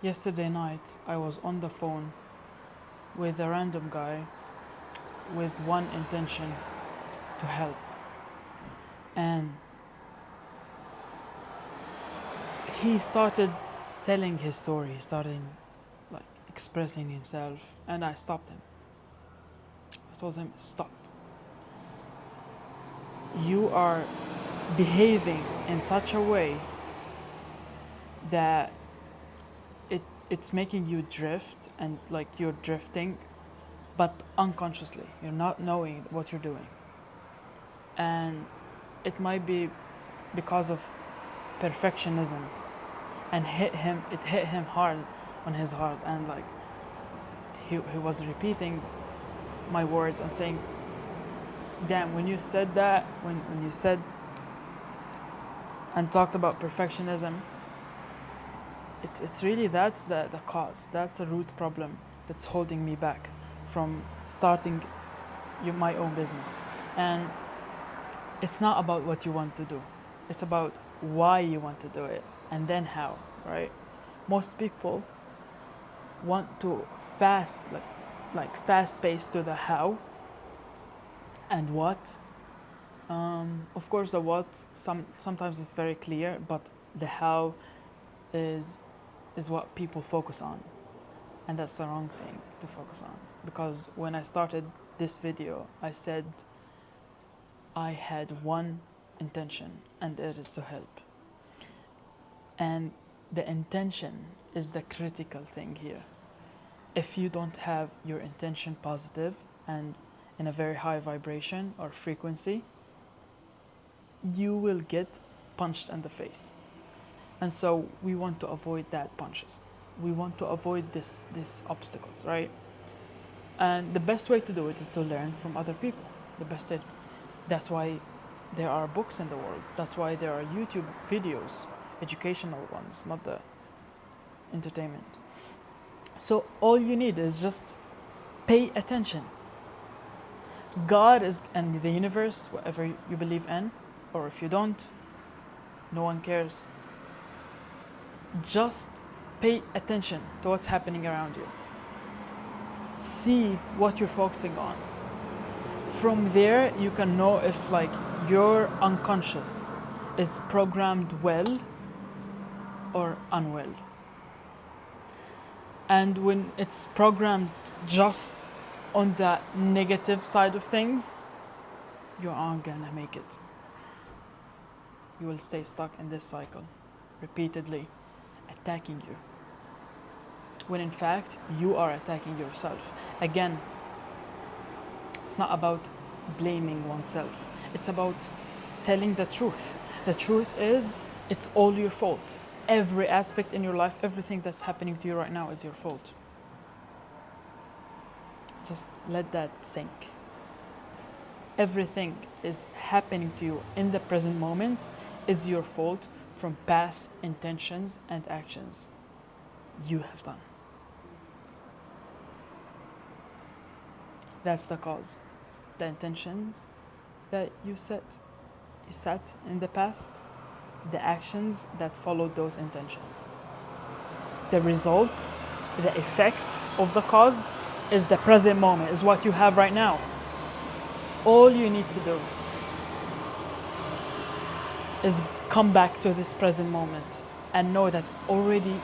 Yesterday night, I was on the phone with a random guy with one intention to help. And he started telling his story, he started like expressing himself, and I stopped him. I told him, stop. You are behaving in such a way that it's making you drift, and like you're drifting, but unconsciously. You're not knowing what you're doing. And it might be because of perfectionism, and it hit him hard on his heart, and like he was repeating my words and saying, damn, when you said that, when you said and talked about perfectionism, it's really that's the cause, that's the root problem that's holding me back from starting my own business. And it's not about what you want to do, it's about why you want to do it, and then how, right? Most people want to fast pace to the how and what. Of course, the what sometimes is very clear, but the how is what people focus on, and that's the wrong thing to focus on. Because when I started this video, I said I had one intention, and it is to help. And the intention is the critical thing here. If you don't have your intention positive and in a very high vibration or frequency, you will get punched in the face. And so we want to avoid that punches. We want to avoid these obstacles, right? And the best way to do it is to learn from other people. That's why there are books in the world. That's why there are YouTube videos, educational ones, not the entertainment. So all you need is just pay attention. God is, and the universe, whatever you believe in, or if you don't, no one cares. Just pay attention to what's happening around you. See what you're focusing on. From there, you can know if like your unconscious is programmed well or unwell. And when it's programmed just on the negative side of things, you aren't gonna make it. You will stay stuck in this cycle, repeatedly attacking you, when in fact you are attacking yourself. Again, it's not about blaming oneself, it's about telling the truth. The truth is, it's all your fault. Every aspect in your life, everything that's happening to you right now is your fault. Just let that sink. Everything is happening to you in the present moment is your fault from past intentions and actions you have done. That's the cause. The intentions that you set in the past, the actions that followed those intentions. The result, the effect of the cause is the present moment, is what you have right now. All you need to do is come back to this present moment and know that already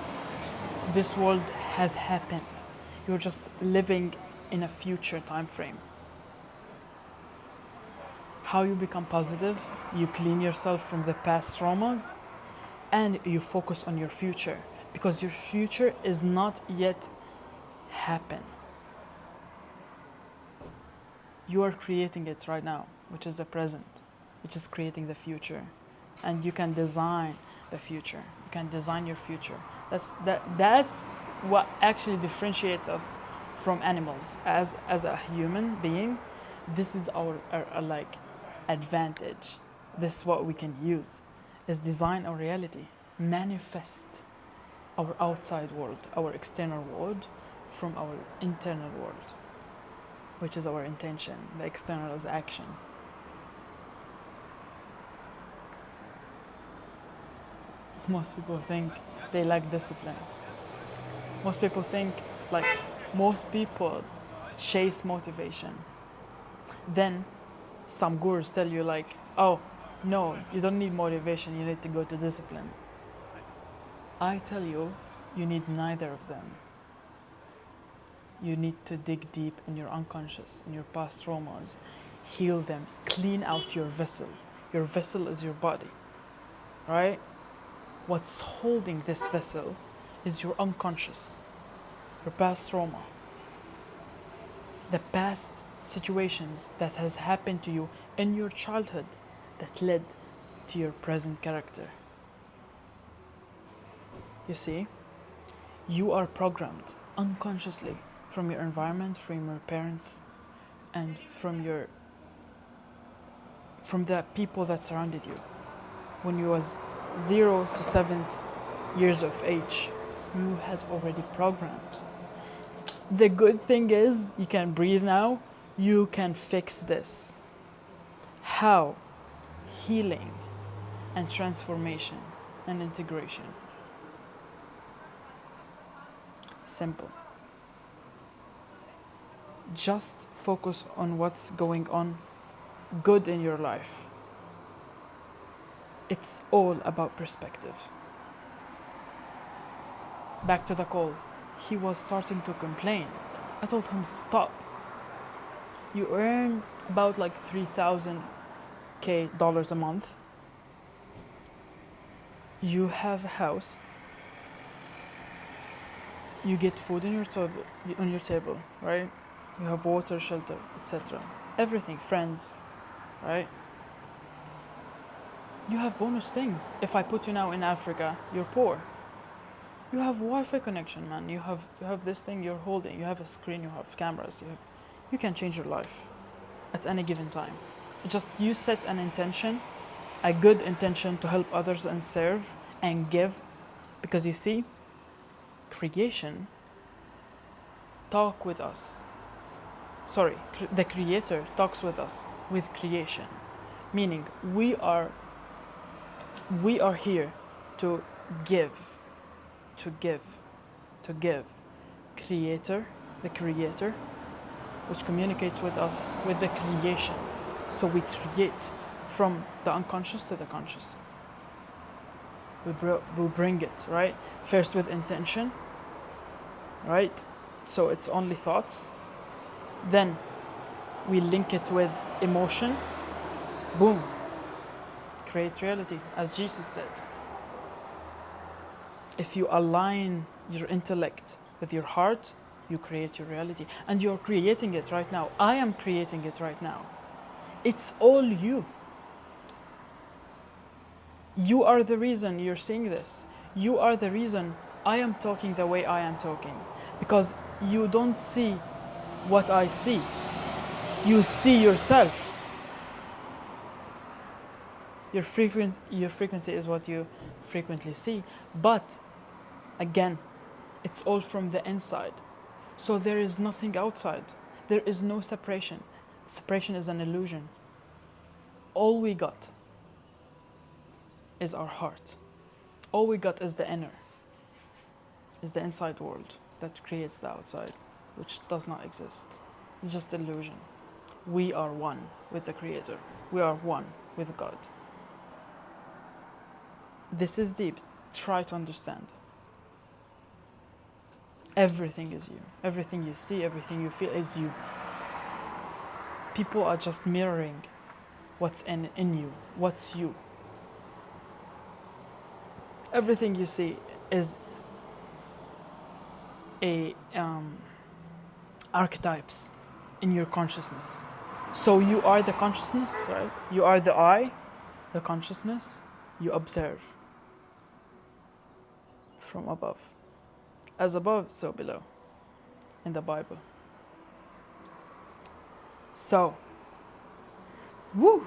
this world has happened. You're just living in a future time frame. How you become positive, you clean yourself from the past traumas and you focus on your future, because your future is not yet happen. You are creating it right now, which is the present, which is creating the future. And you can design the future. You can design your future. That's what actually differentiates us from animals. As a human being, this is our like advantage. This is what we can use, is design our reality, manifest our outside world, our external world from our internal world, which is our intention. The external is action. Most people think they lack discipline. Most people think, like, most people chase motivation. Then some gurus tell you, like, oh, no, you don't need motivation, you need to go to discipline. I tell you, you need neither of them. You need to dig deep in your unconscious, in your past traumas, heal them, clean out your vessel. Your vessel is your body, right? What's holding this vessel is your unconscious, your past trauma, the past situations that has happened to you in your childhood that led to your present character. You see, you are programmed unconsciously from your environment, from your parents, and from the people that surrounded you. When you was 0 to 7 years of age, you has already programmed. The good thing is you can breathe now, you can fix this. How? Healing and transformation and integration. Simple. Just focus on what's going on good in your life. It's all about perspective. Back to the call. He was starting to complain. I told him, stop. You earn about like $3,000 a month. You have a house. You get food on your table, right? You have water, shelter, etc. Everything, friends, right? You have bonus things. If I put you now in Africa, you're poor. You have Wi-Fi connection, man. You have this thing you're holding. You have a screen. You have cameras. You can change your life at any given time. Just you set an intention, a good intention to help others and serve and give, because you see, creation talk with us. Sorry, the Creator talks with us with creation, meaning we are here to give. Creator, the Creator, which communicates with us with the creation. So we create from the unconscious to the conscious. We bring it, right? First with intention, right? So it's only thoughts. Then we link it with emotion. Boom. Create reality, as Jesus said. If you align your intellect with your heart, you create your reality. And you're creating it right now. I am creating it right now. It's all you. You are the reason you're seeing this. You are the reason I am talking the way I am talking. Because you don't see what I see. You see yourself. Your frequency is what you frequently see. But again, it's all from the inside. So there is nothing outside. There is no separation. Separation is an illusion. All we got is our heart. All we got is the inner, is the inside world that creates the outside, which does not exist. It's just illusion. We are one with the Creator. We are one with God. This is deep. Try to understand. Everything is you. Everything you see, everything you feel is you. People are just mirroring what's in you, what's you. Everything you see is archetypes in your consciousness. So you are the consciousness, right? You are the I, the consciousness. You observe from above. As above, so below, in the Bible. So, woo!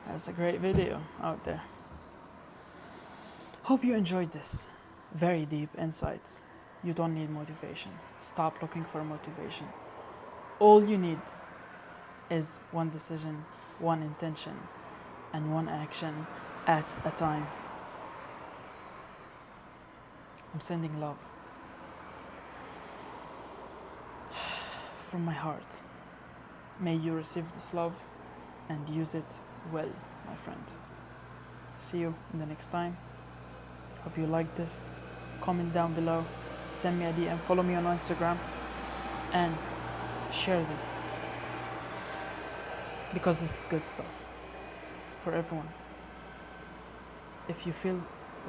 That's a great video out there. Hope you enjoyed this. Very deep insights. You don't need motivation. Stop looking for motivation. All you need is one decision, one intention, and one action at a time. I'm sending love. from my heart. May you receive this love and use it well, my friend. See you in the next time. Hope you liked this. Comment down below, send me a DM, follow me on Instagram, and share this, because this is good stuff for everyone. If you feel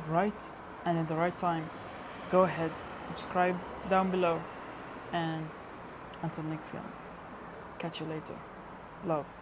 right and in the right time, go ahead, subscribe down below, and until next time, catch you later. Love.